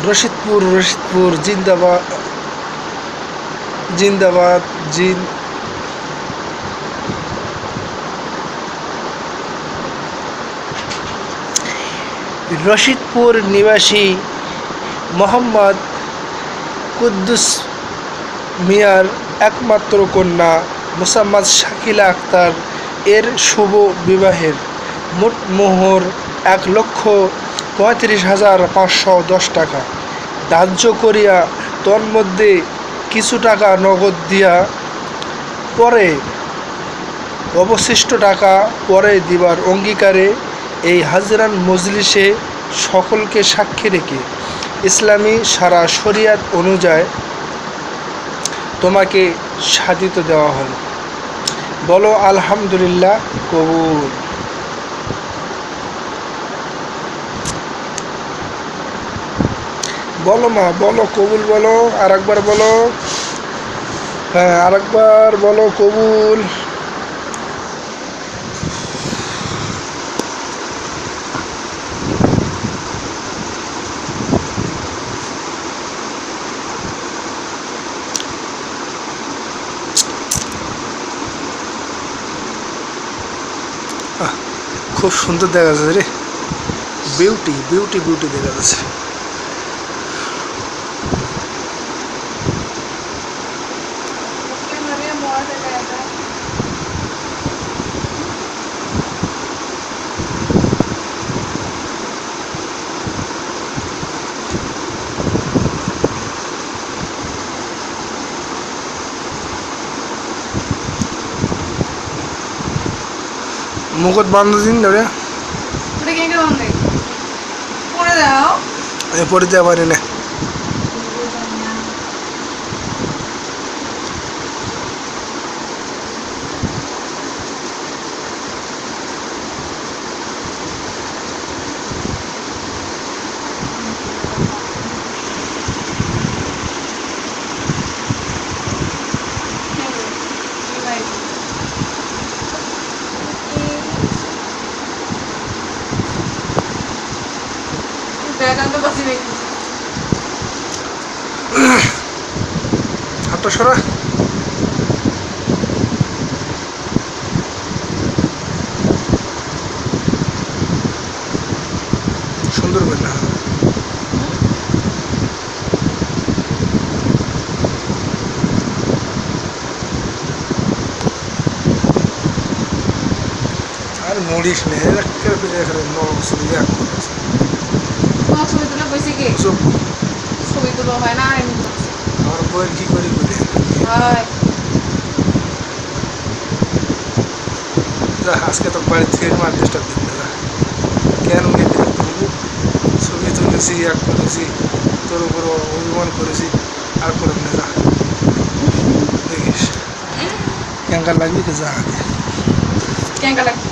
রশিদপুর জিন্দাবাদ জিন্দাবাদ রশিদপুর নিবাসী মোহাম্মদ কুদ্দুস মিয়ার একমাত্র কন্যা মোসাম্মদ শাকিলা আক্তার এর শুভ বিবাহের মোট মোহর ১,৩৫,৫১০ টাকা ধার্য করিয়া তন্মধ্যে কিছু টাকা নগদ দিয়া পরে অবশিষ্ট টাকা পরে দিবার অঙ্গীকারে এই হাজরান মজলিসে সকলকে সাক্ষী রেখে ইসলামী সারা শরিয়াত অনুযায়ী তোমাকে সাধিত দেওয়া হলো। বলো আলহামদুলিল্লাহ, কবুল। বলো মা, বলো কবুল, বলো আরেকবার বলো। হ্যাঁ, আরেকবার বলো কবুল। খুব সুন্দর দেখা যাচ্ছে রে, বিউটি বিউটি বিউটি দেখা যাচ্ছে। মুকুট বান্ধব দিন ধরে পরে দেওয়া পারি না। হাতটা সরা। সুন্দর করে না আর মরিস নে ছবি তুলে বসে কি ছবি তুলো হয় না আমার বইয়ের কি করি বলে আজকে তো বাড়ি থেকে মার ডিস্টার্ব দিবে না কেন নিতে ছবি তুলেছি এক করেছি তোর উপর অভিমান করেছি আর করব না। দেখিস ক্যাঙ্কা লাগবি তো যা ক্যাঙ্কা লাগবে